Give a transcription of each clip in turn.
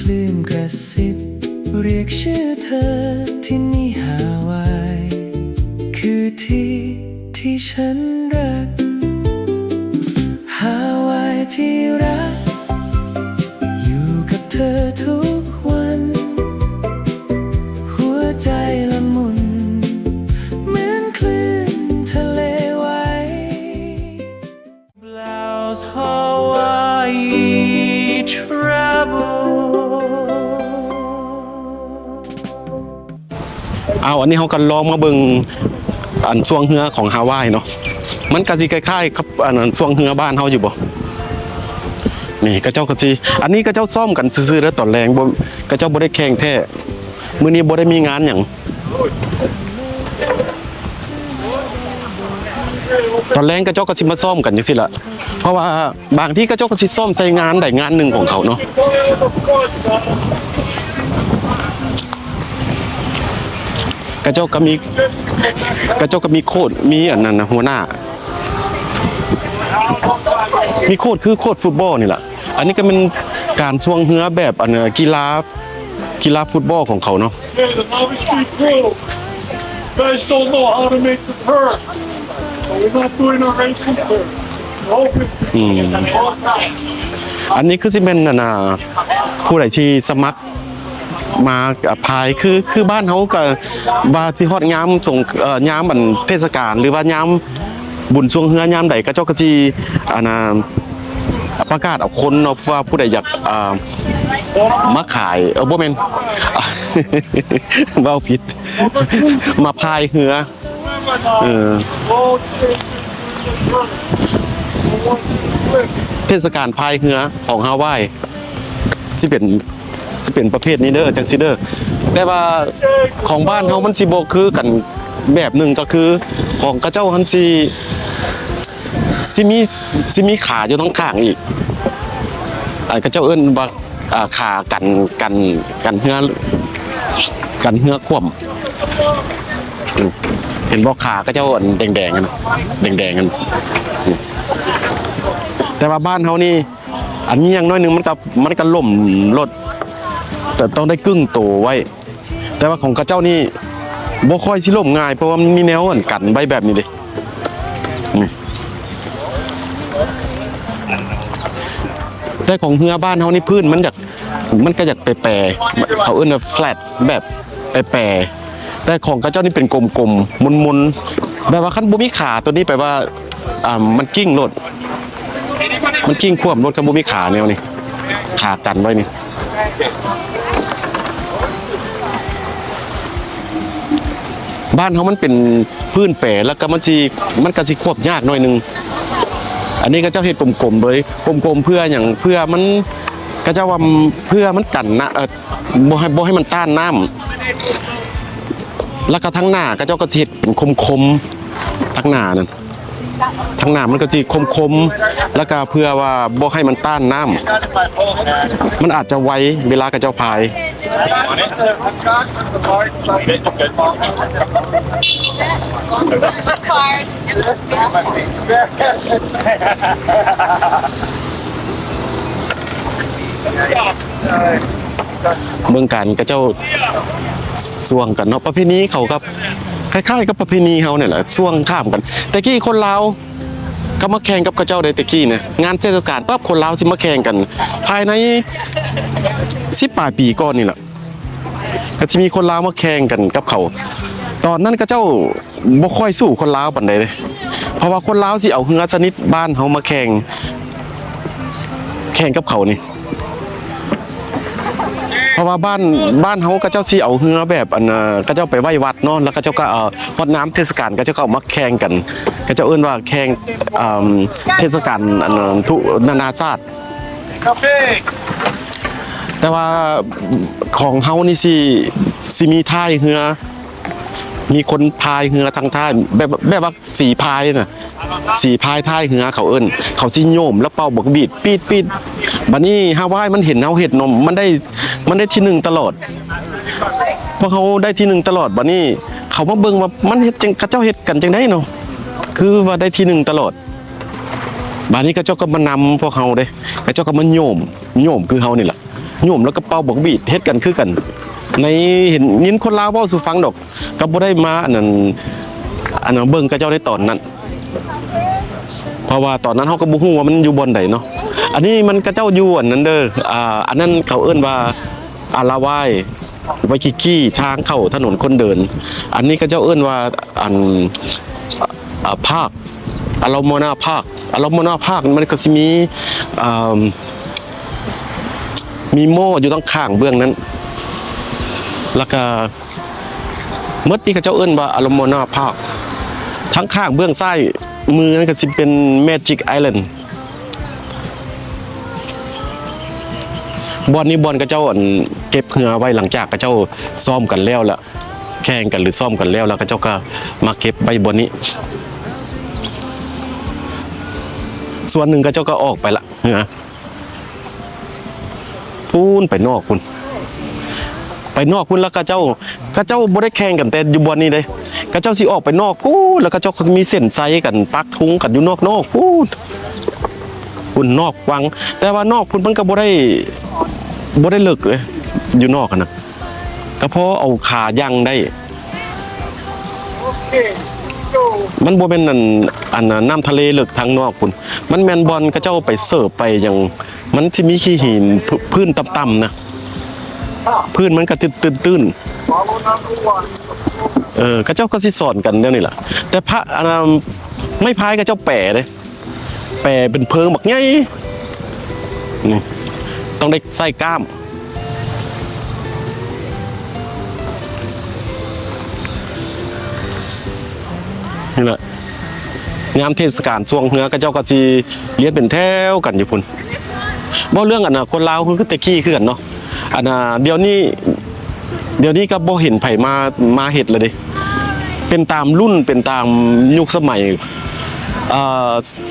คลื่นกระซิบเรียกชื่อเธอที่นี่ฮาวายคือที่ที่ฉันรักฮาวายที่รักอยู่กับเธอทุกวันหัวใจละมุนเหมือนคลื่นทะเลไว้ Blouse Hawaii travel อันนี้เขาก็ลองมาเบิ่งอันช่วงเฮือของฮาวายเนาะมันก็สิคล้ายๆครับอันนั้นช่วงเฮือบ้านเฮาอยู่บ่นี่กระเจ้าก็สิอันนี้กระเจ้าซ่อมกันซื่อๆแล้วตอนแรงบ่กระเจ้าบ่ได้แข่งแท้มื้อนี้บ่ได้มีงานหยังตอนแรงกระเจ้าก็สิมาซ่อมกันจังซี่ล่ะเพราะว่าบางที่กระเจ้าก็สิซ่อมใส่งานใดงานหนึ่งของเขาเนาะกระเจ้าก็มีโค้ดมีอันนั้นนะหัวหน้ามีโค้ดคือโค้ดฟุตบอลนี่แหละอันนี้ก็เป็นการช่วงเฮือแบบอันกีฬาฟุตบอลของเขาเนาะ Guys don't know how to make the turn. So we're not doing a racing turn. Open. อันนี้คือสิเป็นน่ะผู้ใดที่สมัครมาพายคือบ้านเขาก็ว่าสิฮอดยามส่งยามบันเทศกาลหรือว่ายามบุญช่วงเฮือยามใดก็เจ้าก็สิประกาศเอาคนเนาะว่าผู้ใดอยากมาขายบ่แม่น เว้าผิดมาพายเฮือเทศกาลพายเรือของฮาวายสิเป็นประเภทนี้เด้อจังซี่เด้อแต่ว่าของบ้านเฮามันสิบ่คือกันแบบหนึ่งก็คือของกระเจ้าหันสิมีขาอยู่ตรงข้างอีกกระเจ้าเอิ้นว่าขากันเหือคว่ำเห็นบ่ขาก็เจ้าแดงๆกันแดงๆกันแต่ว่าบ้านเฮานี่อันนี้อย่างน้อยนึงมันก็ล่มรถแต่ต้องได้กึ่งโตไว้แต่ว่าของกระเจ้านี่บ่ค่อยสิล่มง่ายเพราะว่ามันมีแนวกันไว้แบบนี้เด้แต่ของเฮือบ้านเฮานี่พื้นมันก็อยากแปรๆเขาเอิ้นว่าแฟลตแบบแปรแต่ของกระเจ้านี่เป็นกลมๆมุนๆแบบว่าคันบ่มีขาตัวนี้แปลว่ามันกิ้งรถมันกิ้งควบรถกับบ่มีขาแนวนี้ขากันไว้นี่บ้านเฮามันเป็นพื้นแปรแล้วก็มันก็สิควบยากหน่อยนึงอันนี้ก็เจ้าเฮ็ดกลมๆเลยกลมๆเพื่อหยังเพื่อมันก็เจ้าว่าเพื่อมันกันนะบ่ให้มันต้านน้ำแล้วก็ทั้งหน้าก็เจ้าก็สิเฮ็ดเป็นคมๆทั้งหน้านั่นทั้งหน้ามันก็สิคมๆแล้วก็เพื่อว่าบ่ให้มันต้านน้ำมันอาจจะไวเวลากับเจ้าพายเมืองการกับเจ้าส่วงกันเนาะประเพณีเขากับคล้ายๆกับประเพณีเฮาเนี่ยแหละส่วงข้ามกันแต่กี้คนลาวก็มาแข่งกับกระเจ้าได้แต่กี้เนี่ยงานเทศกาลปั๊บคนลาวสิมาแข่งกันภายใน10 ปลายปีก่อนนี่แหละก็จะมีคนลาวมาแข่งกันกับเขาตอนนั้นกระเจ้าบ่ค่อยสู้คนลาวปานใดเลยเพราะว่าคนลาวสิเอาเฮือชนิดบ้านเฮามาแข่งกับเขานี่เพราะว่าบ้านเฮาก็เจ้าสิเอาเฮือแบบก็เจ้าไปไหว้วัดเนาะแล้วก็เจ้าก็ฮอดน้ำเทศกาลก็เจ้าก็เอามาแข่งกันก็เจ้าเอิ้นว่าแข่งเทศกาลทุนานาชาติแต่ว่าของเฮานี่สิมีท้ายเรือมีคนพายเรือทางท้ายแบบว่าสีพายน่ะสีพายท้ายเรือเขาเอิ้นเขาสิโยมแล้วเป่าบกบีดปีดบัดนี้ฮาวายมันเห็นเฮาเฮ็ดนมมันได้ที่1ตลอดพอเขาได้ที่1ตลอดบัดนี้เขามาเบิ่งว่ามันเฮ็ดจังเขาเจ้าเฮ็ดกันจังได๋เนาะคือว่าได้ที่1ตลอดบัดนี้เขาเจ้าก็มานำพวกเฮาเด้เขาเจ้าก็มาโยมคือเฮานี่ล่ะ โยมแล้วก็เป่าบักบีดเฮ็ดกันคือกัน ในเห็นยินคนลาวเว้าสู่ฟังดอกก็บ่ได้มาอันนั้นเบิ่งกับเจ้าได้ตอนนั้น เพราะว่าตอนนั้นเฮาก็บ่ฮู้ว่ามันอยู่บนใดเนาะอันนี้มันกระเจ้าอยู่อันนั้นเด้ออันนั้นเขาเอิ้นว่าอาลาวายไวกิกี้ทางเข้าถนนคนเดิน อันนี้ก็เจ้าเอิ้นว่าอันภาคอารมณ์นาภาคอารมณ์นาภาคมันก็สิมีโม่อยู่ตั้งข้างเบื้องนั้นแล้วก็เมื่อที่เขาเจ้าเอิ้นว่าอารมณ์นาภาคทั้งข้างเบื้องซ้ายมือนั้นก็สิเป็น Magic Island บอลนี้บอลกระเจ้าเก็บเหือไว้หลังจากกระเจ้าซ่อมกันแล้วละแข่งกันหรือซ่อมกันแล้วกระเจ้าก็มาเก็บใบบอลนี้ส่วนหนึ่งกระเจ้าก็ออกไปละเหือพูนไปนอกคุณไปนอกคุณแล้วกระเจ้าบ่ได้แข่งกันแต่อยู่บอลนี้เลยกระเจ้าสิออกไปนอกพูนแล้วกระเจ้าก็มีเส้นไซกันปักทุงกันอยู่นอกพูนคุณนอกวังแต่ว่านอกคุณมันก็บ่ได้เลิกเลยอยู่นอกกันนะก็เพราะเอาขายังได้ Okay, go. มันบ่แม่นอันน้ำทะเลเลิกทางนอกคุณมันแม่นบอลก็เจ้าไปเสิร์ฟไปอย่างมันสิมีขี้หินพื้นต่ำๆนะพื้นมันก็ตื้น Follow number 1. ก็เจ้าก็สิสอนกันเดี๋ยวนี้ล่ะแต่พระไม่พายก็เจ้าแปะเด้แปะเป็นเพิงบักใหญ่นี่ต้องได้ใส่กล้ามนี่แหละงามเทศกาลช่วงเหือก็เจ้าก็สิเลี้ยงเป็นแถวกันอยู่พุ่นบ่เรื่องคนลาวคือตะกี้คือกันเนาะเดี๋ยวนี้ก็บ่เห็นไผมาเฮ็ดเลยเด้เป็นตามรุ่นเป็นตามยุคสมัย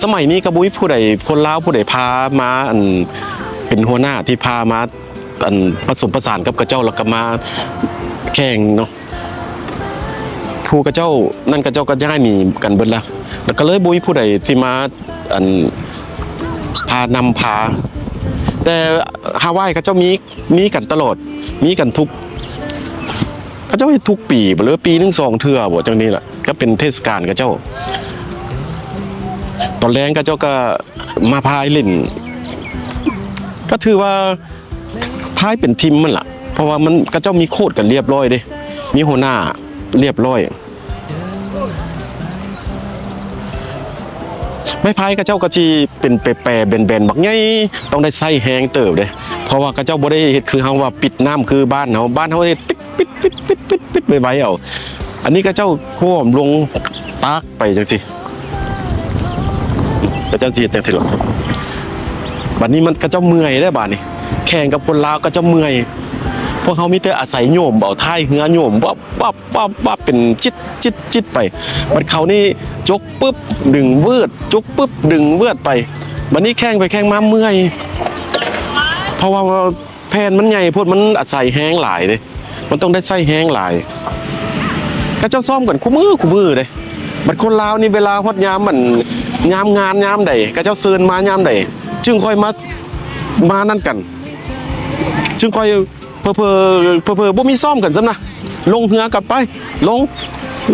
สมัยนี้ก็บ่มีผู้ใดคนลาวผู้ใดพามาเป็นหัวหน้าที่พามาผสมผสานกับกระเจ้าแล้วก็มาแข่งเนาะผู้กระเจ้านั่นกระเจ้าก็ย้ายหนีกันเบิดแล้วก็เลยบ่มีผู้ใดที่มาพาแต่ฮาวายกระเจ้ามีกันตลอดมีกันทุกกระเจ้าทุกปีบ่หรือปีนึง2เทื่อบ่จังนี้ล่ะก็เป็นเทศกาลกระเจ้าตอนแรกกระเจ้าก็มาพายเล่นก็ถือว่าพายเป็นทีมมันล่ะเพราะว่ามันกระเจ้ามีโค้ดกันเรียบร้อยเด้มีหัวหน้าเรียบร้อยไม่พายกระเจ้ากระจีเป็นแปรๆแบนๆบักใหญ่ต้องได้ใส่แฮงเติบเด้เพราะว่ากระเจ้าบ่ได้เฮ็ดคือเฮาว่าปิดน้ำคือบ้านเฮาเฮ็ดปิดไว้เอาอันนี้กระเจ้าโค้มลงตากไปจังซี่กระเจ้าสิเฮ็ดจังซี่หรอบัดนี้มันกระเจ้าเมื่อยได้บัดนี้แข่งกับคนลาวกระเจ้าเมื่อยพวกเขามีแต่อาศัยโยมเอาท้ายเหือโยมวับเป็นจิตไปมันเขานี่จกปึ๊บดึงเวิร์ดจกปึ๊บดึงเวิร์ดไปบัดนี้แข่งไปแข่งมาเมื่อยเพราะว่าแผ่นมันใหญ่พวกมันอาศัยแห้งหลายเลยมันต้องได้ใส่แห้งหลายก็เจ้าซ่อมกันคู่มือเลยบัดคนลาวนี่เวลาฮอดยามมันยามงานยามใดก็เจ้าเชิญมายามใดจึงค่อยมานั่นกันจึงค่อยเพอบ่มีซ่อมกันซ้ำนะลงเหือกลับไปลง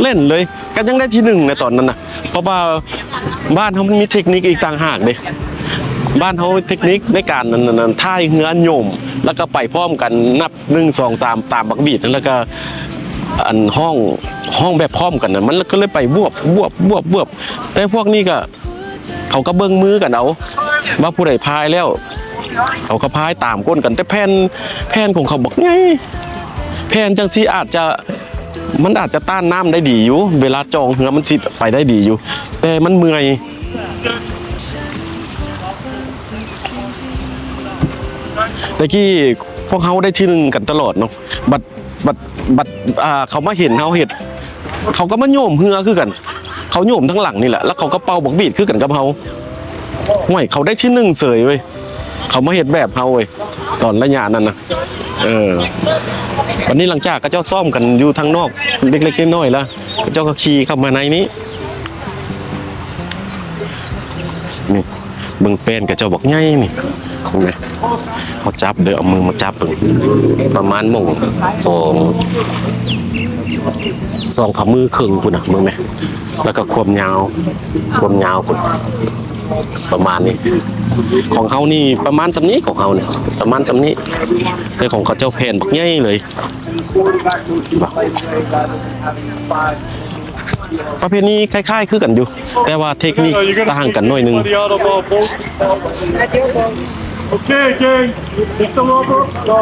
เล่นเลยกันยังได้ที่1ในตอนนั้นนะเพราะว่าบ้านเขามีเทคนิคอีกต่างหากเด้บ้านเขาเทคนิคในการนั้นท่ายเหือโยมแล้วก็ไปพร้อมกันนับ1 2 3ตามบักบีดแล้วก็ห้องแบบพร้อมกันนะมันก็เลยไปบวบแต่พวกนี้ก็เขาก็เบิ่งมือกันเอาว่าผู้ใดพายแล้วเขาก็พายตามก้นกันแต่แผ่นของเขาบอกไงแผ่นจังซี่อาจจะต้านน้ำได้ดีอยู่เวลาจองเหือมันสิไปได้ดีอยู่แต่มันเมื่อยแต่กี้พวกเขาได้ที่1กันตลอดเนาะบัดเขามาเห็นเขาเห็ดเขาก็มาโยมเหือคือกันเขาโยมทั้งหลังนี่แหละแล้วเขาก็เป่าบักบีดคือกันกับเขาห่วยเขาได้ที่1เสยเว้ยเขามาเห็ดแบบเฮาเว้ยตอนระยะนั้นนะวันนี้หลังจากก็เจ้าซ่อมกันอยู่ทางนอกเล็กๆน้อยๆแล้วเจ้าก็ขี่เข้ามาในนี้นี่เบิ่งแป้นกับเจ้าบอกไงนี่ ของเนี่ยเขาจับเด้อเอามือมาจับเบิ่งประมาณโมงสองฝ่ามือครึ่งพุ่นน่ะมึงไหมแล้วก็ความยาวพุ่นประมาณนี้ ของเขานี่ประมาณจำนี้ของเขาเนี่ยประมาณจำนี้แต่ของเขาเจ้าแผ่นบักใหญ่เลยประเพณีคล้ายๆคือกันอยู่ แต่ว่าเทคนิคต่างกันหน่อยนึง Okay, gang. Pick them over. Go.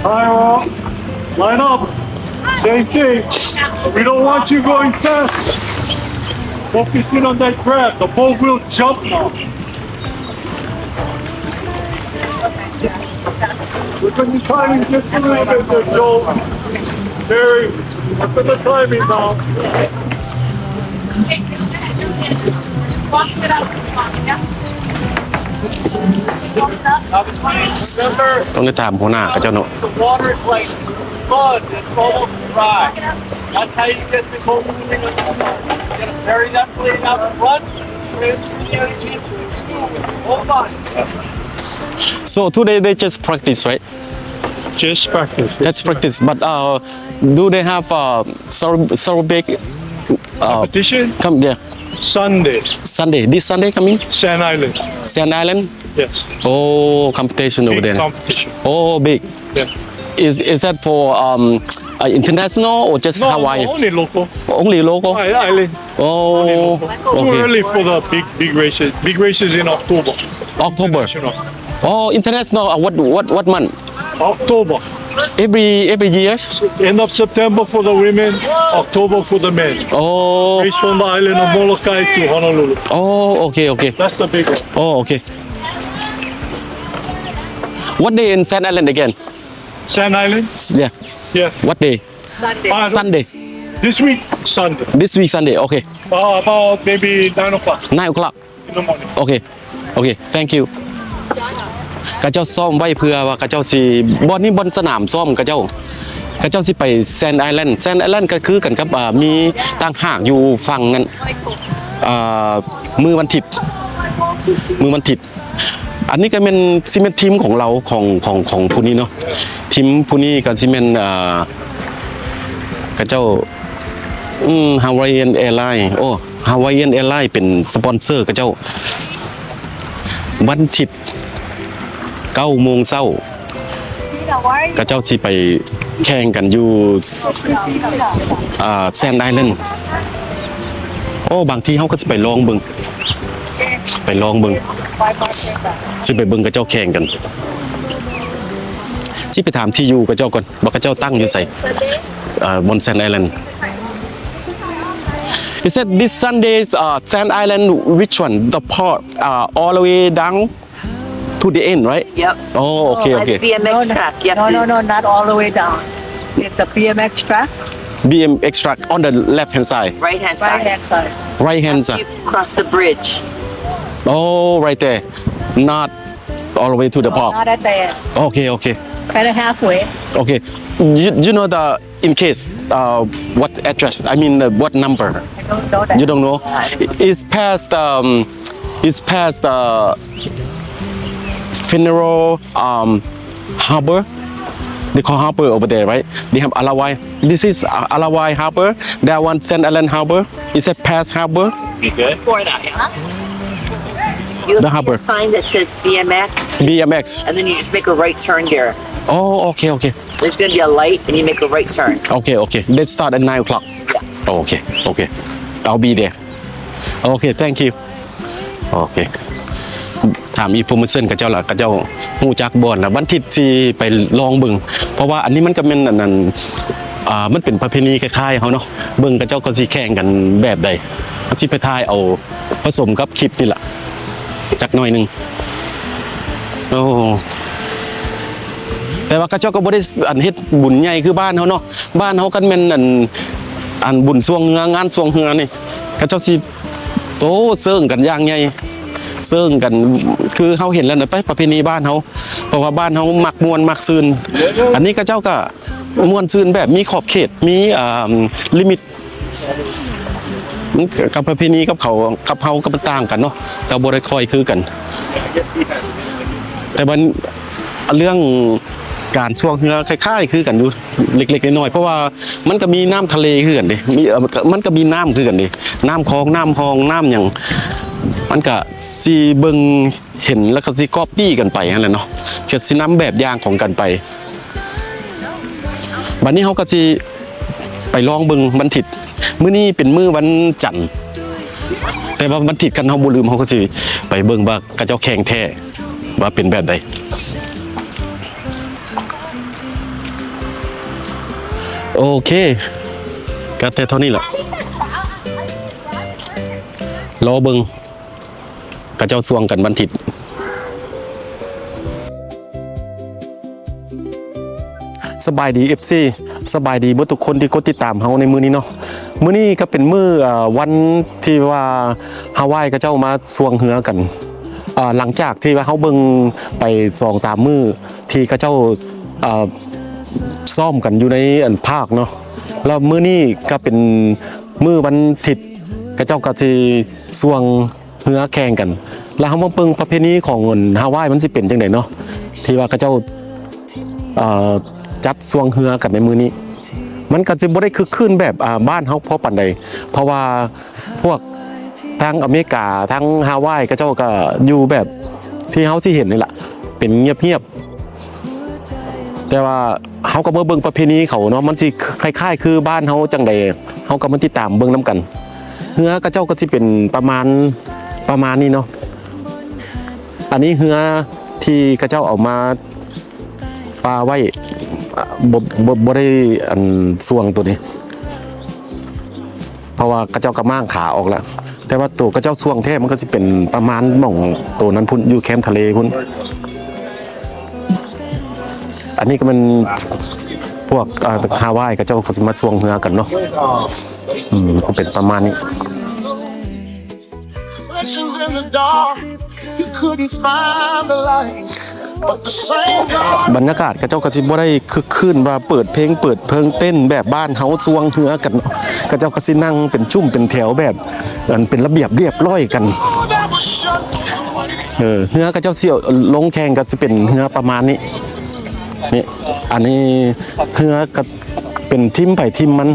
Fire off. Line up. Same thing. We don't want you going fast. Focus in on that grab. The boat will jump now. Look at the timing just a little bit there, Joel. Barry, look at the timing now. Remember, ต้องได้ตามหัวหน้ากับเจ้าเนาะ the water is like mud. It's almost dry. That's how you get the boat moving on the boat. You gotta bury that blade out front, transfer the energy into the tube. Hold on. so today they just practice right Just practice. that's practice but do they have Sarawak Competition come there Sunday, Sunday this Sunday coming Sand Island. Sand Island Yes. oh competition over Big there competition. oh big Yeah. is that for international or just No, Hawaii only local. only local Island. oh Too okay early for the big races. Big races in October. October National. oh international what month October. every years End of September for the women. October for the men. oh Race from the island of Molokai to Honolulu. oh okay That's the big one. oh okay what day in Sand Island again Sand Island. yeah Yeah. what day Sunday This week, Sunday. this week Sunday okay About maybe 9 o'clock 9 o'clock in the morning. okay thank you กระเจ้าซ่อมไว้เพื่อว่ากระเจ้าสิบอลนี่บอลสนามซ่อมกระเจ้าสิไปแซนไอแลนด์ก็คือกันครับมีต่างหากอยู่ฝั่งนั้นมือวันถิดอันนี้ก็เป็นซีเมนทีมของเราของผู้นี้เนาะทีมผู้นี้กับซีเมนกระเจ้าHawaiian Airlines โอ้ Hawaiian Airlines เป็นสปอนเซอร์กระเจ้าวันถิด9 โมงเช้ากระเจ้าสิไปแข่งกันอยู่แซนไอแลนด์โอ้บางทีเขาก็จะไปลองเบิ่งสิไปเบิ่งกระเจ้าแข่งกันสิไปถามที่อยู่กระเจ้าก่อนว่ากระเจ้าตั้งอยู่ไสบนแซนไอแลนด์ Is that this Sunday Sand Island which one the part all the way down to the end right Yep. oh okay Like BMX track. You have to, No, not all the way down. It's the BMX track, BMX track on the left hand side right hand right side. hand side. right hand You side cross the bridge. oh right there not all the way to the park Not at the end, okay kind of halfway. okay you know the in case what address I mean what number I don't know that. you don't know it's past the funeral harbor they call harbor over there right they have Alawai this is Alawai harbor that one Sand Island harbor is a past harbor Before that, huh? You'll The see harbor. a sign that says BMX, BMX and then you just make a right turn there. oh okay There's gonna be a light, and you make a right turn. okay let's start at 9 o'clock okay I'll be there okay thank you okay ถามอีโฟมเซนกับเจ้าล่ะกับเจ้าฮู้จักบ่อนล่ะวันที่สิไปลองเบิ่งเพราะว่าอันนี้มันก็เป็นอันนั้นมันเป็นประเพณีคล้ายๆเฮาเนาะเบิ่งกับเจ้าก็สิแข่งกันแบบใดสิไปถ่ายเอาผสมกับคลิปนี่ล่ะจักหน่อยนึงโอ้แต่ว่ากับเจ้าก็บ่ได้อันเฮ็ดบุญใหญ่คือบ้านเฮาเนาะบ้านเฮากันแม่นอันบุญสวงเฮืองานสวงเฮือนี่กับเจ้าสิโตเซิงกันอย่างใหญ่เซิงกันคือเฮาเห็นแล้วนะไปประเพณีบ้านเฮาเพราะว่าบ้านเฮามักม่วนมักซื่นอันนี้ก็เจ้าก็ม่วนซื่นแบบมีขอบเขตมีลิมิตกับประเพณีกับเขากับเฮาก็ต่างกันเนาะก็บ่ได้ค่อยคือกัน แต่มันเรื่องการช่วงเรือคล้ายๆคือกันอยู่เล็กๆน้อยๆเพราะว่ามันก็มีน้ำทะเลคือกันดิมีมันก็มีน้ำคือกันดิน้ำคลองน้ำคลองน้ำอย่างมันก็สิเบิ่งเห็นแล้วก็สิก๊อปปี้กันไปนั่นแหละเนาะเจ็ดสินำแบบอย่างของกันไปบัดนี้เขาก็สิไปลองเบิ่งวันอาทิตย์มื้อนี้เป็นมื้อวันจันทร์แต่ว่าวันอาทิตย์กันเฮาบ่ลืมเฮาก็สิไปเบิ่งว่ากระเจ้าแข่งแท้ว่าเป็นแบบใดโอเคก็แต่เท่านี้แหละรอเบิ่งกระเจ้าสวงกันวันอาทิตย์สบายดี FC สบายดีเมื่อทุกคนที่กดติดตามเฮาในมื้อนี้เนาะมื้อนี้ก็เป็นมื้อวันที่ว่าฮาวายกระเจ้ามาสวงเหือกันหลังจากที่ว่าเฮาเบิ่งไป 2-3 มื้อที่กระเจ้าซ่อมกันอยู่ในภาคเนาะแล้วมื้อนี้ก็เป็นมื้อวันอาทิตย์กระเจ้าก็สิสวงเหือแข่งกันแล้วเฮามาเบิ่งประเพณีของฮาวายมันสิเป็นจังได๋เนาะที่ว่ากระเจ้าจัดสวงเหือกันในมื้อนี้มันก็สิบ่ได้คึกคืนแบบบ้านเฮาพอปานใดเพราะว่าพวกทางอเมริกาทางฮาวายกระเจ้าก็อยู่แบบที่เฮาสิเห็นนี่ล่ะเป็นเงียบๆแต่ว่าเฮาก็มาเบิ่งประเพณีเขาเนาะมันสิคล้ายๆคือบ้านเฮาจังได๋เฮาก็มาติดตามเบิ่งนํกันเหือกระเจ้าก็สิเป็นประมาณนี้เนาะอันนี้เหือที่กระเจ้าเอามาปาไว้บ่ได้อันสวงตัวนี้เพราะว่ากระเจ้ากระม่างขาออกแล้วแต่ว่าตัวกระเจ้าสวงแท้มันก็สิเป็นประมาณหม่องตัวนั้นพุ่นอยู่แคมป์ทะเลพุ่นอันนี้ก็มันพวกฮาวายกระเจ้าก็สิมาสวงเหือกันเนาะก็เป็นประมาณนี้Reflections in the dark, you couldn't find the light, but the same God. บรรยากาศกระเจ้ากระจิบ่ได้คึกคืนว่าเปิดเพลงเปิดเพลิงเต้นแบบบ้านเฮาสวงเหือกันกระเจ้ากระจินั่งเป็นชุ่มเป็นแถวแบบเป็นระเบียบเรียบร้อยกัน That was shut down. เหือกระเจ้าเสี่ยวลงแข่งก็สิเป็นเหือประมาณนี้นี่อันนี้เหือก็เป็นทิมไผ่ทิมมัน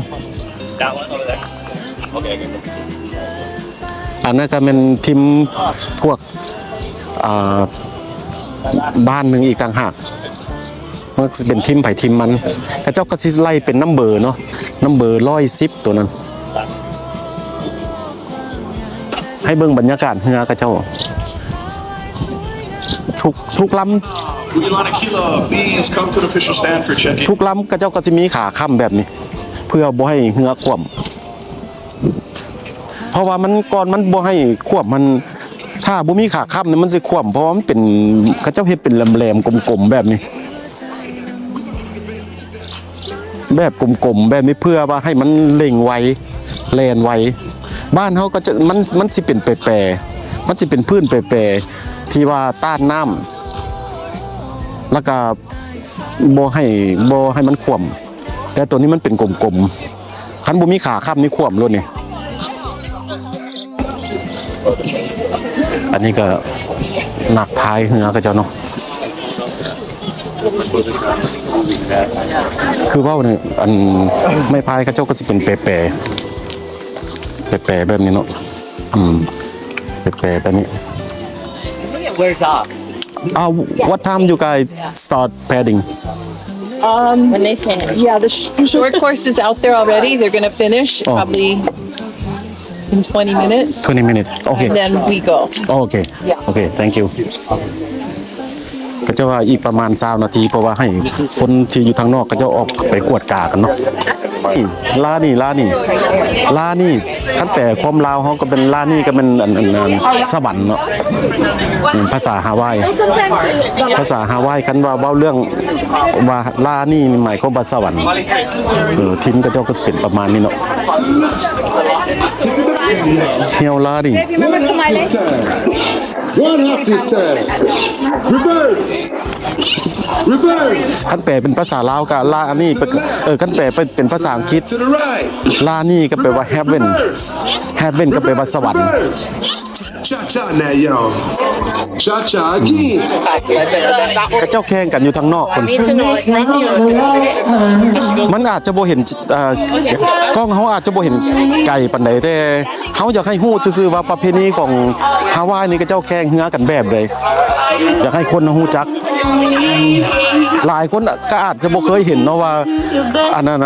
อันนั้นก็เป็นทิมพวกบ้านหนึ่งอีกต่างหากมันจะเป็นทิมไผ่ทิมมันกระเจ้าก็สิไล่เป็นน้ำเบอร์เนาะน้ำเบอร์110ตัวนั้นให้เบิ่งบรรยากาศเหือกระเจ้าทุกลำ We get a lot of kilo bees come to the official stand for checking. ทุกลำกระเจ้าก็จะมีขาค้ำแบบนี้ เพื่อบ่ให้เหือคว่ำเพราะว่ามันก่อนมันบ่ให้คว่ำมันถ้าบ่มีขาค้ำเนี่ยมันจะคว่ำเพราะว่ามันเป็นกระเจ้าเฮ็ดเป็นแหลมๆกลมๆแบบนี้แบบกลมๆแบบนี้เพื่อว่าให้มันเล่งไวแล่นไวบ้านเฮาก็จะมันสิเป็นแปรๆมันสิเป็นพื้นแปรๆที่ว่าต้านน้ำแล้วก็บ่ให้มันคว่ำแต่ตัวนี้มันเป็นกลมๆคันบ่มีขาค้ำนี่คว่ำเลยนี่อันนี้ก็หนักพายเหือกระเจ้าเนาะคือว่าเนี่ยอันไม่พายกระเจ้าก็จะเป็นแปรแบบนี้เนาะแปรแบบนี้ Where's off? What time you guys start padding? When they finish. Yeah, the short course is out there already. They're going to finish probably in 20 minutes. 20 minutes. Okay. And then we go. Okay. Yeah. Okay. Thank you. ก็จะว่าอีกประมาณ20นาทีเพราะว่าให้คนที่อยู่ทางนอกก็จะออกไปกวดกากันเนาะลานี่ขั้นแต่ความลาวเขาก็เป็นลานี่ก็เป็นสวรรค์เนาะภาษาฮาวายคันว่าเว้าเรื่องว่าลานี่หมายความว่าสวรรค์ทิมก็เจ้าก็จะเป็นประมาณนี้เนาะเฮียวลาดิ One half this time. Reverse. Reverse. คันแปลเป็นภาษาลาวก็ลาอันนี้คันแปลเป็นภาษาอังกฤษ To the right. ลานี่ก็แปลว่า heaven Reverse. heaven ก็แปลว่าสวรรค์ Reverse. Cha cha now, y'all. Cha cha again. กระเจ้าแข่งกันอยู่ทางนอกคน Need to know like from you. มันอาจจะบ่เห็นกล้องเขาอาจจะบ่เห็นไก่ปานใดแต่เขาอยากให้ฮู้ซื่อๆว่าประเพณีของฮาวายนี่กระเจ้าแข่งเฮือกันแบบใดอยากให้คนฮู้จัก หลายคนก็อาจจะบ่เคยเห็นเนาะว่าอันนั้น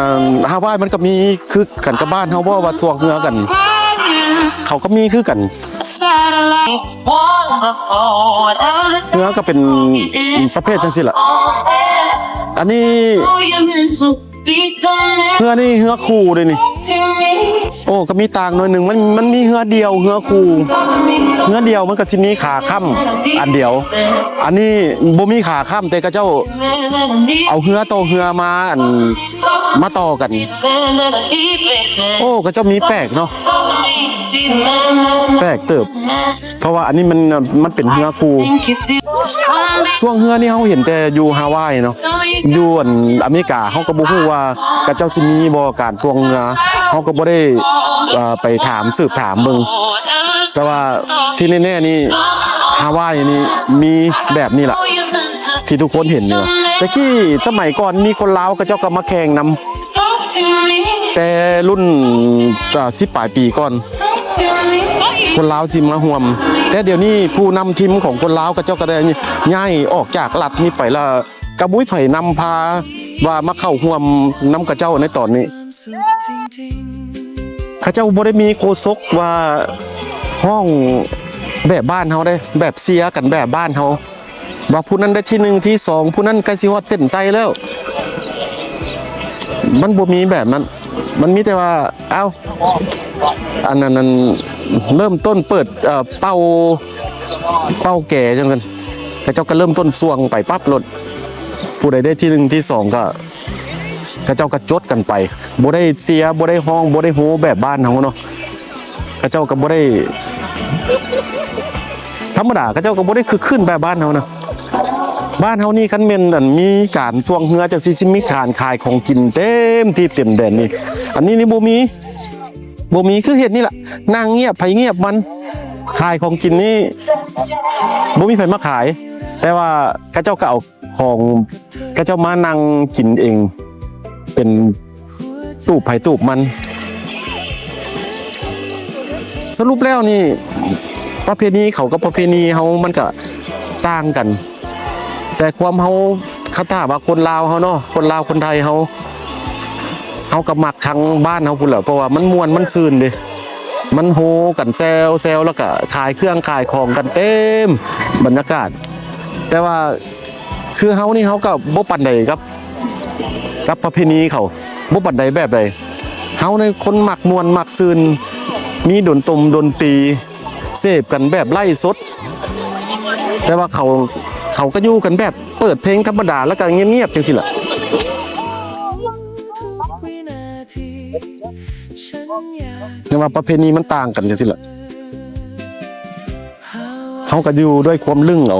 ฮาวายมันก็มีคือกันกับบ้านเฮาบ่ว่าสวงเฮือกัน เขาก็มีคือกันเฮือก็เป็นประเภทจังซี่ล่ะอันนี้เฮือนี่เฮือคู่เลยนี่โอ้ก็มีต่างหน่อยหนึ่งมันมีเฮือเดียวเฮือคู่เฮือเดียวมันก็สิมีขาค่ำอันเดียว อันนี้บ่มีขาค่ำแต่ก็เจ้าเอาเฮือโตเฮือมาต่อกัน โอ้ก็เจ้ามีแปลกเนาะแปลกเติบ เพราะว่าอันนี้มันเป็นเฮือคู่ช่วงเฮือนี่เฮาเห็นแต่อยู่ฮาวายเนาะอยู่อเมริกาเฮาก็บ่ฮู้ว่าก็เจ้าสิมีบ่การช่วงเฮือเฮาก็บ่ได้ไปถามสืบถามเบิ่งแต่ว่าที่แน่ๆนี่ฮาวายนี่มีแบบนี้ล่ะที่ทุกคนเห็นนี่แต่กี้สมัยก่อนมีคนลาวก็เจ้าก็มาแข่งนำแต่รุ่น10ปลายปีก่อนคนลาวสิมาห่วมแต่เดี๋ยวนี้ผู้นำทีมของคนลาวก็เจ้าก็ได้ย้ายออกจากรัฐนี้ไปแล้วกระบุ้ยไผ่นำพาว่ามาเข้าห่วมนำกระเจ้าในตอนนี้ สุขจริงๆ ข้าเจ้าบ่ได้มีโคศกว่าห้องแบบบ้านเฮาได้แบบเสียกันแบบบ้านเฮาว่าผู้นั้นได้ที่1ที่2ผู้นั้นใกล้สิฮอดเส้นใจแล้วมันบ่มีแบบนั้นมันมีแต่ว่าเอ้าอันนั้นเริ่มต้นเปิดเป้าแก่จังซั่นข้าเจ้าก็เริ่มต้นสวงไปปั๊บรถผู้ใดได้ที่1ที่2ก็ข้าเจ้าก็จดกันไปบ่ได้เสียบ่ได้ห้องบ่ได้โหแบบบ้านเฮาเนาะข้าเจ้าก็บ่ได้ธรรมดาข้าเจ้าก็บ่ได้คึกคืนแบบบ้านเฮานะบ้านเฮานี่คันแม่นมีการช่วงเฮือจังสิมีการขายของกินเต็มที่เต็มแดนนี่อันนี้นี่บ่มีคือเฮ็ดนี่ล่ะนั่งเงียบไผเงียบมันขายของกินนี่บ่มีไผมาขายแต่ว่าข้าเจ้าก็เอาของข้าเจ้ามานั่งกินเองเป็นตูบไผ่ตูบมันสรุปแล้วนี่ประเพณีเขากับประเพณีเฮามันก็ต่างกันแต่ความเฮาคาถาว่าคนลาวเฮาเนาะคนลาวคนไทยเฮาก็มักทางบ้านเฮาพุ่นแหละเพราะว่ามันม่วนมันซื่นเด้มันโฮกันแซวแล้วก็ขายเครื่องขายของกันเต็มบรรยากาศแต่ว่าคือเฮานี่เฮาก็บ่ปานใดกับประเพณีเขาบ่ปานใดแบบใดเฮาในคนมักม่วนมักซื่นมีดนตรีเสพกันแบบไล่สดแต่ว่าเขาก็อยู่กันแบบเปิดเพลงธรรมดาแล้วก็เงียบๆจังซี่ล่ะ วินาทีฉันอยาก แต่ว่าประเพณีมันต่างกันจังซี่ล่ะเฮาก็อยู่ด้วยความลึ่งเอา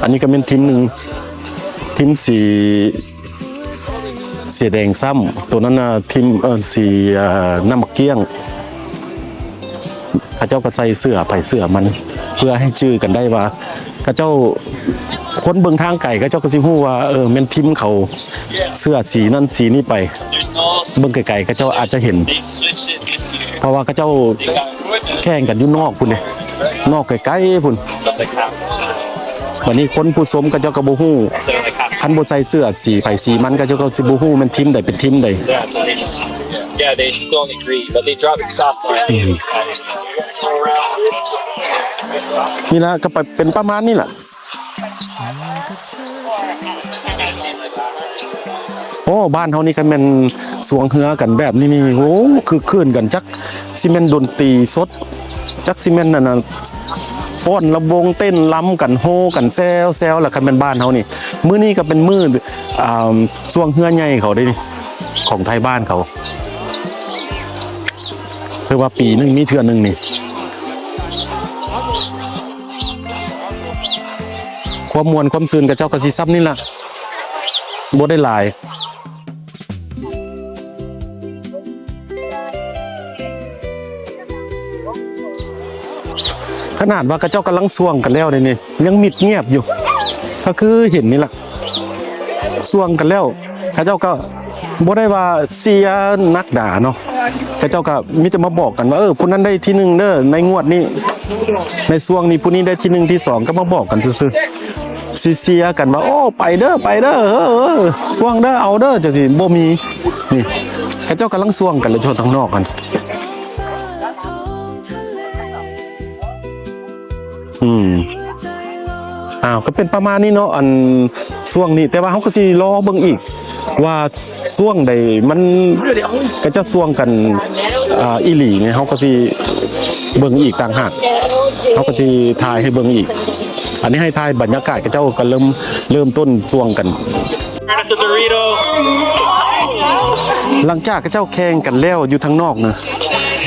อันนี้ก็เป็นทีมหนึงทีมสีแดงซ้ำตัวนั้นน่ะทีมสีน้ำเกี้ยงข้าเจ้าก็ใส่เสื้อไปเสื้อมันเพื่อให้ชื่อกันได้ว่าข้าเจ้าคนเบิ่งทางไก่ข้าเจ้าก็สิฮู้ว่าแม่นทีมเขาเสื้อสีนั้นสีนี้ไปเบิ่งไกลๆข้าเจ้าอาจจะเห็นเพราะว่าข้าเจ้าแข่งกันอยู่นอกพุ่นนี่นอกไกลๆพุ่นวันนี้คนผู้ชมก็เจ้าก็บ่ฮู้คันบ่ใส่เสื้อสีไผสีมันก็เจ้าก็สิบ่ฮู้มันทีมใดเป็นทีมใด Yeah, they still agree, but they drop it soft. นี่ล่ะก็เป็นประมาณนี้ล่ะโอ้บ้านเฮานี่ก็แม่นสวงเฮือกันแบบนี้นี่โอ้คือคืนกันจักสิแม่นดนตรีสดจักสิแม่นนั่นน่ะฟ้อนระวงเต้นล้ำกันโฮกันแซวแล้วคันเป็นบ้านเฮานี่มื้อนี้ก็เป็นมื้อสวงเฮือใหญ่เขาได้นี่ของไทยบ้านเขาถือว่าปีนึงมีเทื่อนึงนี่ ความมวลความซื่นกับเจ้าก็สิซ้ำนี่ล่ะบ่ได้หลายขนาดว่ากระเจ้ากำลังส่วงกันแล้วนี่ยังมิดเงียบอยู่ก็คือเห็นนี่ล่ะส่วงกันแล้วกระเจ้าก็บ่ได้ว่าเสียนักด่าเนาะกระเจ้าก็มีแต่มาบอกกันว่าผู้นั้นได้ที่1เด้อในงวดนี้ในส่วงนี้ผู้นี้ได้ที่1ที่2ก็มาบอกกันซื่อๆเสียกันว่าโอ้ไปเด้อส่วงเด้อเอาเด้อจังซี่บ่มีนี่กระเจ้ากำลังส่วงกันเลยโทษทางนอกกันก็เป็นประมาณนี้เนาะอันช่วงนี้แต่ว่าเขาก็สิรอเบิ่งอีกว่าช่วงใดมันก็จะช่วงกันอีหลีเนี่ยเขาก็สิเบิ่งอีกต่างหากเขาก็สิถ่ายให้เบิ่งอีกอันนี้ให้ถ่ายบรรยากาศกับเจ้าก็เริ่มต้นช่วงกันหลังจากกับเจ้าแข่งกันแล้วอยู่ทางนอกนะ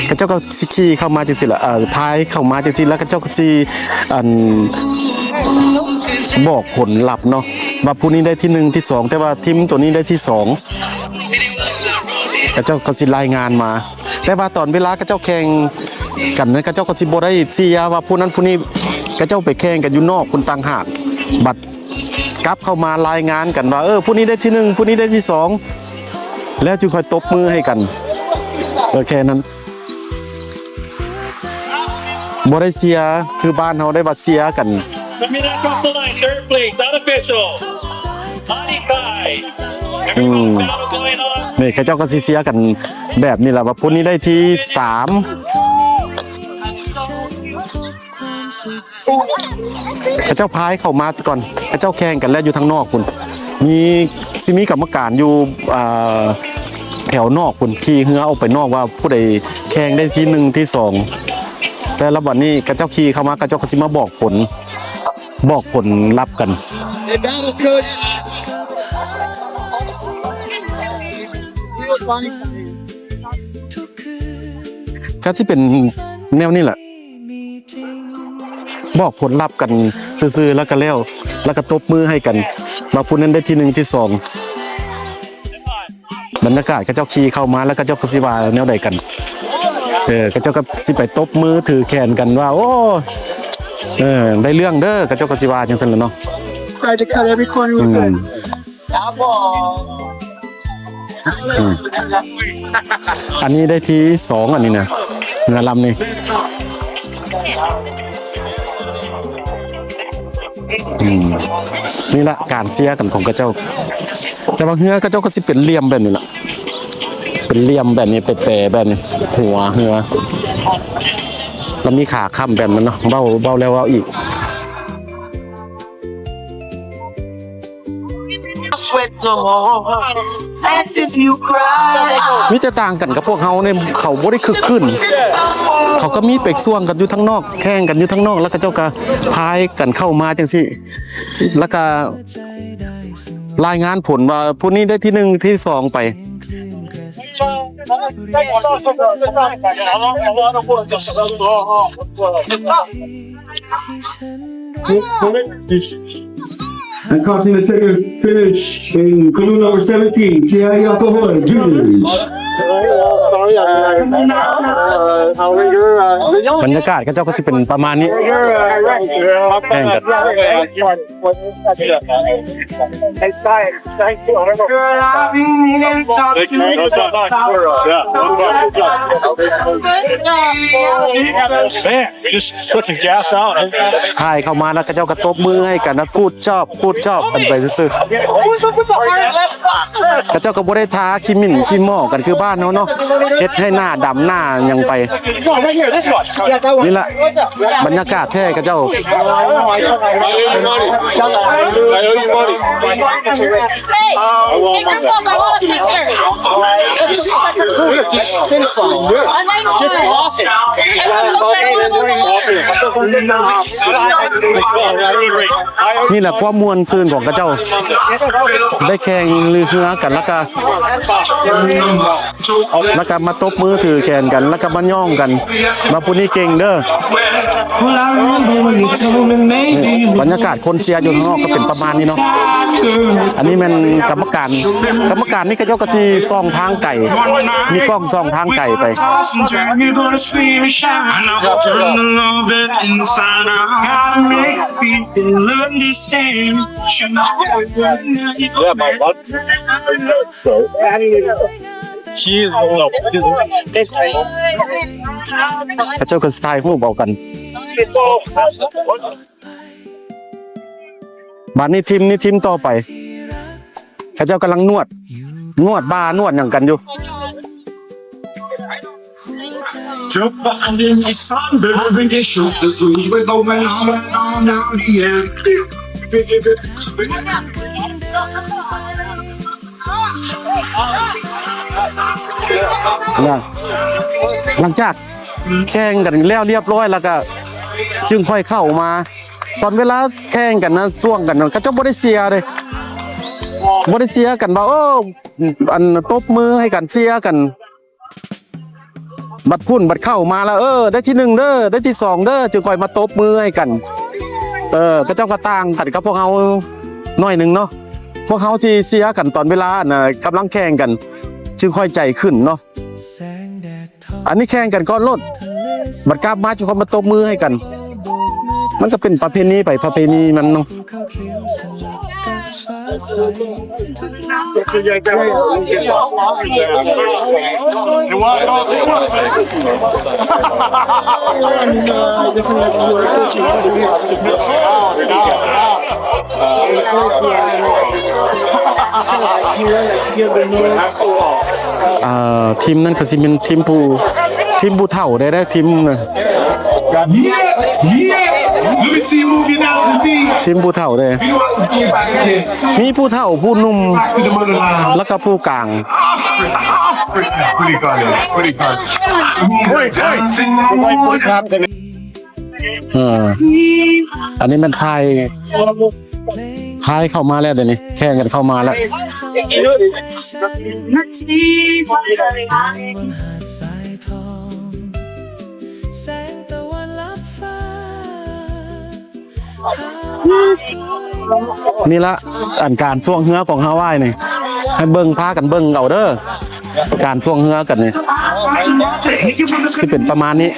กระเจ้าก็สิขี่เข้ามาจังซี่ล่ะพายเข้ามาจังซี่แล้วกระเจ้าก็สิบอกผลลัพธ์เนาะว่าผู้นี้ได้ที่1ที่2แต่ว่าทีมตัวนี้ได้ที่2กระเจ้าก็สิรายงานมาแต่ว่าตอนเวลากระเจ้าแข่งกันนั้นกระเจ้าก็สิบ่ได้เสียว่าผู้นั้นผู้นี้กระเจ้าไปแข่งกันอยู่นอกคุณต่างหากบัดกลับเข้ามารายงานกันว่าผู้นี้ได้ที่1ผู้นี้ได้ที่2แล้วจึงค่อยตบมือให้กันแค่นั้นบ่ได้เสียคือบ้านเฮาได้บัดเสียกัน Coming across the line, third place, unofficial. Honey Pie. Everyone battle going on. นี่เขาเจ้าก็สิเสียกันแบบนี้แหละว่าผู้นี้ได้ที่3เขาเจ้าพายเข้ามาซะก่อนเขาเจ้าแข่งกันแล้วอยู่ทางนอกคุณมีกรรมการอยู่แถวนอกคุณขี่เรือออกไปนอกว่าผู้ใดแข่งได้ที่1ที่2แต่ละวันนี้เขาเจ้าขี่เข้ามาเขาเจ้าก็สิมาบอกผลลัพธ์กันก็ที่เป็นแนวนี้แหละบอกผลลัพธ์กันซื่อๆแล้วก็แล้วก็ตบมือให้กันว่าผู้นั้นได้ที่1ที่2บรรยากาศก็เจ้าขี่เข้ามาแล้วก็เจ้าก็สิว่าแนวใดกันก็เจ้าก็สิไปตบมือถือแขนกันว่าโอ้ได้เรื่องเด้อก็เจ้าก็สิว่าจังซั่นล่ะเนาะ Try to cut every corner we could. อันนี้ได้ที่2อันนี้นะเรือลำนี่นี่ละการเสียกันของกระเจ้าแต่ว่าเรือกระเจ้าก็สิเป็นเหลี่ยมแบบนี้ล่ะเป็นเหลี่ยมแบบนี้แปรๆแบบนี้หัวเรือแล้วมีขาค้ำแบบนั้นเนาะเบาแล้วเอาอีกSweat no more. And if you cry, มีแต่ต่างกันกับพวกเฮาเนี่ยเขาบ่ได้คึกขึ้นเขาก็มีเป็กซ่วงกันอยู่ทั้งนอกแข่งกันอยู่ทั้งนอกแล้วก็เจ้าก็พายกันเข้ามาจังซี่แล้วก็รายงานผลว่าผู้นี้ได้ที่1ที่2ไปAnd crossing the ticket finish in canoe number 17, T.I. Alcohol, Juniors. บรรยากาศก็เจ้าก็สิเป็นประมาณนี้แข่งกันถ่ายเข้ามาแล้วก็เจ้าก็ตบมือให้กันนะพูดชอบกันไปซื่อๆก็เจ้าก็บ่ได้ท้าขี้มิ่นขี้หม้อกันคือบ้านเนาะเฮ็ดให้หน้าดำหน้ายังไปนี่แหละบรรยากาศแท้กับเจ้า Just lost it. นี่แหละความมวลซื่นของกระเจ้าได้แข่งเรือกันแล้วก็ แล้วก็มาตบมือถือแขนกันแล้วก็มาย่องกันมาผู้นี้เก่งเด้อ Well, I remember when you told me maybe you บรรยากาศคนเชียร์อยู่ข้างนอกก็เป็นประมาณนี้เนาะ อันนี้มันกรรมการนี่ก็เจ้าก็สิซ่องทางไก่ มีกล้องซ่องทางไก่ไป toss and turn, you're gonna scream and shout. And I turn a little bit inside out. Gotta make people understand. You know Yeah, my butt. She's going up. ก็เจ้าก็สไตล์ฮู้เบากันบัดนี้ทีมต่อไปเขาเจ้ากำลังนวดบาร์นวดหยังกันอยู่ Jump behind in the sun, baby, bring it, shoot the breeze with the wind on down the end.หลังจากแข่งกันแล้วเรียบร้อยแล้วก็จึงค่อยเข้ามา ตอนเวลาแข่งกันนะช่วงกันก็เจ้าบ่ได้เสียเลยบ่ได้เสียกันว่าอันตบมือให้กันเสียกันบัดพุ่นบัดเข้ามาแล้วได้ที่1เด้อได้ที่2เด้อจึงค่อยมาตบมือให้กันก็เจ้าก็ต่างกันกับพวกเฮาหน่อยนึงเนาะพวกเฮาสิเสียกันตอนเวลากํลังแข่งกันจึงค่อยใจขึ้นเนาะอันนี้แข่งกันก่อนรถบัดกลับมาจึงค่อยมาตบมือให้กันมันก็เป็นประเพณีไปประเพณีมันเนาะ ทีมนั้นก็สิเป็นทีมผู้เฒ่าได้ทีมนะ Let me see you move your now to beat. ทีมผู้เฒ่าได้ You know what? Get back again. มีผู้เฒ่าผู้หนุ่ม With the motherland. แล้วก็ผู้กลาง Pretty good. Pretty good. Pretty good. อันนี้มันไทยเข้ามาแล้วเดี๋ยวนี้แข่งกันเข้ามาแล้ว นี่ละอันการช่วงเฮือของฮาวายนี่ให้เบิ่งพากันเบิ่งเอาเด้อการช่วงเฮือกันนี่สิเป็นประมาณนี้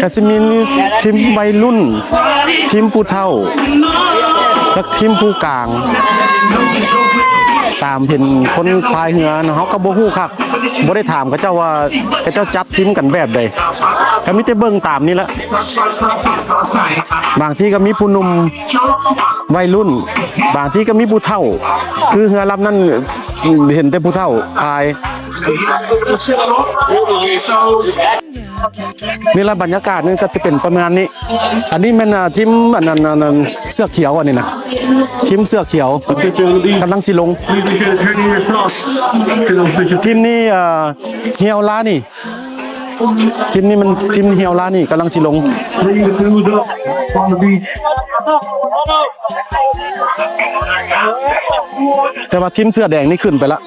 ก็สิมีทีมวัยรุ่นทีมผู้เฒ่าและทีมผู้กลางตามเห็นคนพายเรือเฮาก็บ่ฮู้คักบ่ได้ถามเขาเจ้าว่าเขาเจ้าจัดทีมกันแบบใดก็มีแต่เบิ่งตามนี่ละบางทีก็มีผู้หนุ่มวัยรุ่นบางทีก็มีผู้เฒ่าคือเรือลำนั้นเห็นแต่ผู้เฒ่าพายนี่ละบรรยากาศนี่ก็จะเป็นประมาณนี้อันนี้มันทีมอันนั้นเสื้อเขียวอันนี้นะทีมเสื้อเขียวกำลังสิลงทีมนี้เฮียวลานี่ทีมนี้มันทีมเฮียวลานี่กำลังสิลงแต่ว่าทีมเสื้อแดงนี่ขึ้นไปละ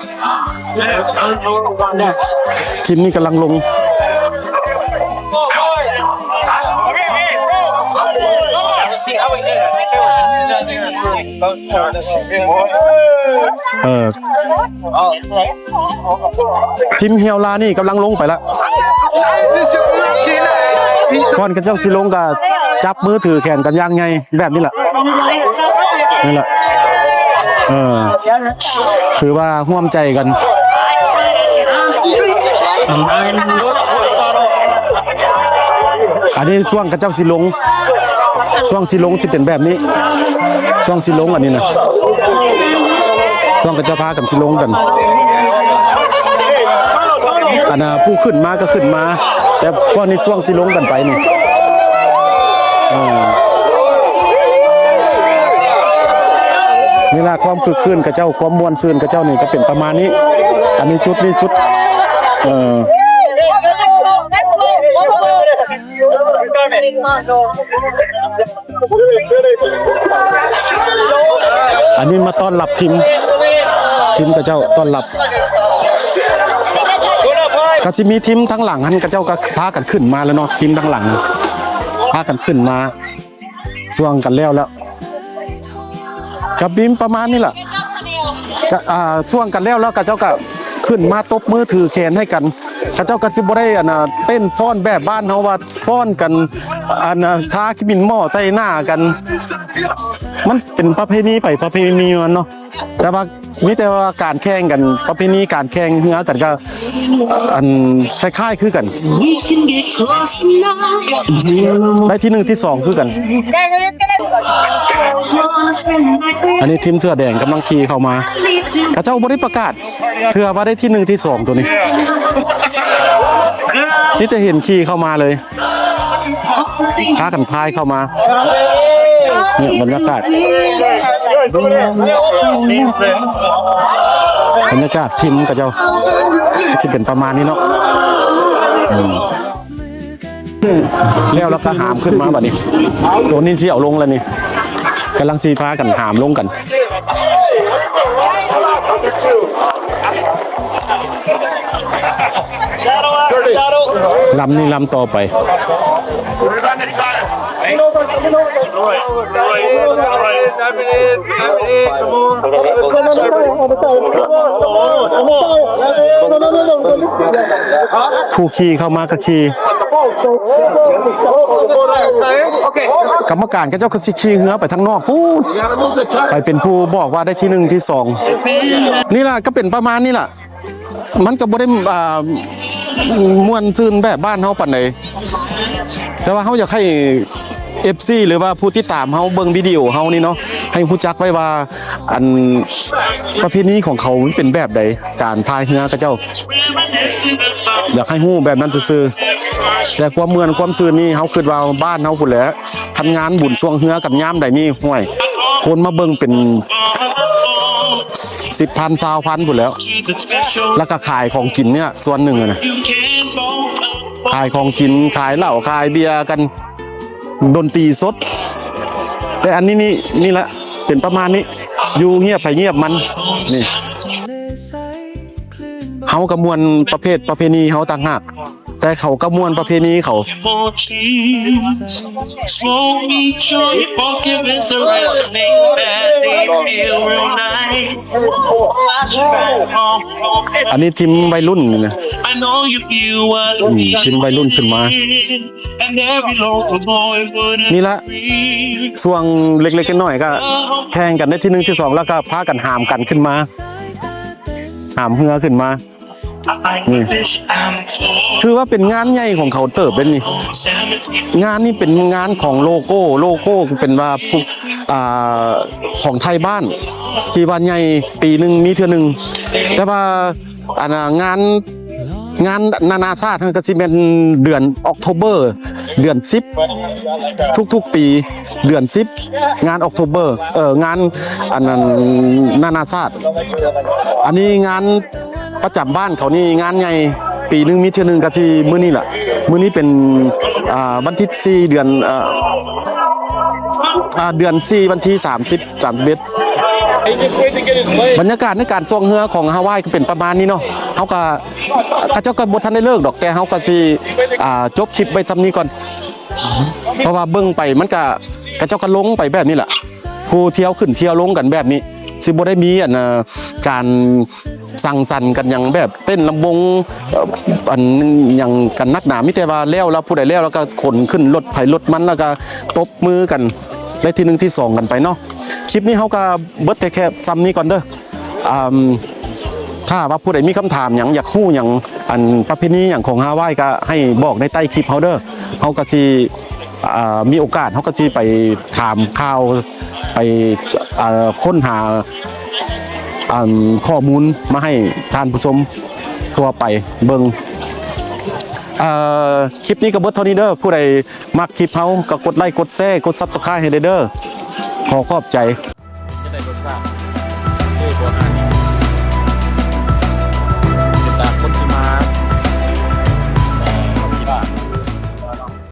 ทีมนี้กำลังลงทีมเฮียวลานี่กำลังลงไปแล้วก่อนกันเจ้าสิลงกับจับมือถือแขนกันย่างไงแบบนี้แหละนี่แหละถือว่าร่วมใจกันอันนี้ช่วงกับเจ้าสิลงช่วงสิลงสิเป็นแบบนี้ช่วงสิลงอันนี้นะช่วงกับเจ้าพากันสิลงกันอันน่ะผู้ขึ้นมาก็ขึ้นมาแต่พวกนี้ช่วงสิลงกันไปนี่นี่ล่ะความคึกคืนกับเจ้าความม่วนซื่นกับเจ้านี่ก็เป็นประมาณนี้อันนี้ชุดนี่ชุด อันนี้มาต้อนรับทีมกับเจ้าต้อนรับก็จะมีทีมทั้งหลังกับเจ้าก็พากันขึ้นมาแล้วเนาะทีมทั้งหลังพากันขึ้นมาช่วงกันแล้วกับบีมประมาณนี้แหละช่วงกันแล้วกับเจ้าก็ขึ้นมาตบมือถือแขนให้กันกับเจ้าก็สิบ่ได้เต้นฟ้อนแบบบ้านเฮาว่าฟ้อนกันทาขี้มินหม้อใส่หน้ากันมันเป็นประเพณีไปประเพณีมันเนาะแต่ว่ามีแต่ว่าการแข่งกันประเพณีการแข่งเฮือกันก็คล้ายๆคือกันได้ที่1ที่2คือกันอันนี้ทีมเสื้อแดงกำลังขี่เข้ามาข้าเจ้าบ่ได้ประกาศเทื่อว่าได้ที่1ที่2ตัวนี้นี่จะเห็นขี่เข้ามาเลยพากันพายเข้ามาเนี่ยบรรยากาศทีมกับเจ้าจะเป็นประมาณนี้เนาะแล้วก็หามขึ้นมาแบบนี้ตัวนี้สิเอาลงแล้วนี่กำลังสีพากันหามลงกันลำนี้ลำต่อไปผู้ขี่เข้ามาก็ขี่กรรมการก็เจ้าก็สิขี่เหือไปทางนอกพูดไปเป็นผู้บอกว่าได้ที่1ที่2นี่ล่ะก็เป็นประมาณนี้ล่ะมันก็บ่ได้ม่วนซื่นแบบบ้านเฮาปานใดแต่ว่าเฮาอยากให้ FC หรือว่าผู้ที่ตามเฮาเบิ่งวิดีโอเฮานี่เนาะให้ฮู้จักไว้ว่าอันประเพณีของเขามันเป็นแบบใดการพายเรือกับเจ้าอยากให้ฮู้แบบนั้นซื่อๆแต่ความเมือนความซื่นนี่เฮาคิดว่าบ้านเฮาพุ่นแหละทำงานบุญช่วงเรือกับยามใดนี่ห้วยคนมาเบิ่งเป็น10,000 20,000พุ่นแล้วแล้วก็ขายของกินเนี่ยส่วนหนึ่งนะขายของกินขายเหล้าขายเบียร์กันดนตรีสดแต่อันนี้นี่แหละเป็นประมาณนี้อยู่เงียบไปเงียบมันนี่เฮากระมวลประเพณีเฮาต่างหากแต่เขากระมวลประเพณีเขาอันนี้ทีมวัยรุ่นนี่นะทีมวัยรุ่นขึ้นมานี่ละช่วงเล็กๆน้อยๆก็แข่งกันในที่1ที่2แล้วก็พากันหามกันขึ้นมาหามเรือขึ้นมาถือว่าเป็นงานใหญ่ของเขาเติบเป็นนี่งานนี้เป็นงานของโลโก้เป็นว่าของไทยบ้านที่ว่าใหญ่ปีนึงมีเทื่อนึงแต่ว่างานนานาชาติก็สิเป็นเดือนออกโทเบอร์เดือน10ทุกปีเดือน10งานออกโทเบอร์งานนานาชาติอันนี้งานประจำบ้านเขานี่งานใหญ่ปีนึงมีเทื่อนึงก็สิมื้อนี้ล่ะมื้อนี้เป็นวันที่4เดือน4วันที่31บรรยากาศในการส่งเรือของฮาวายก็เป็นประมาณนี้เนาะเฮาก็เจ้าก็บ่ทันได้เลิกดอกแต่เฮาก็สิจบคลิปไว้ซำนี้ก่อนเพราะว่าเบิ่งไปมันก็เจ้าก็ลงไปแบบนี้แหละผู้เที่ยวขึ้นเที่ยวลงกันแบบนี้สิบ่ได้มีการสังสรรค์กันอย่างแบบเต้นลำวงอย่างกันนักหนามิแต่ว่าแล้วผู้ใดแล้วก็ขนขึ้นรถไผรถมันแล้วก็ตบมือกันได้ที่1ที่2กันไปเนาะคลิปนี้เฮาก็เบิดแต่แค่ซ้ำนี้ก่อนเด้อถ้าว่าผู้ใดมีคำถามอย่างอยากฮู้อย่างประเพณีอย่างของฮาวายก็ให้บอกในใต้คลิปเฮาเด้อเฮาก็สิมีโอกาสเฮาก็สิไปถามข่าวไปค้นหาข้อมูลมาให้ท่านผู้ชมทั่วไปเบิ่งคลิปนี้ก็เบิดเท่านี้เด้อผู้ใดมักคลิปเฮาก็กดไลค์กดแชร์กด Subscribe ให้เด้อขอขอบใจ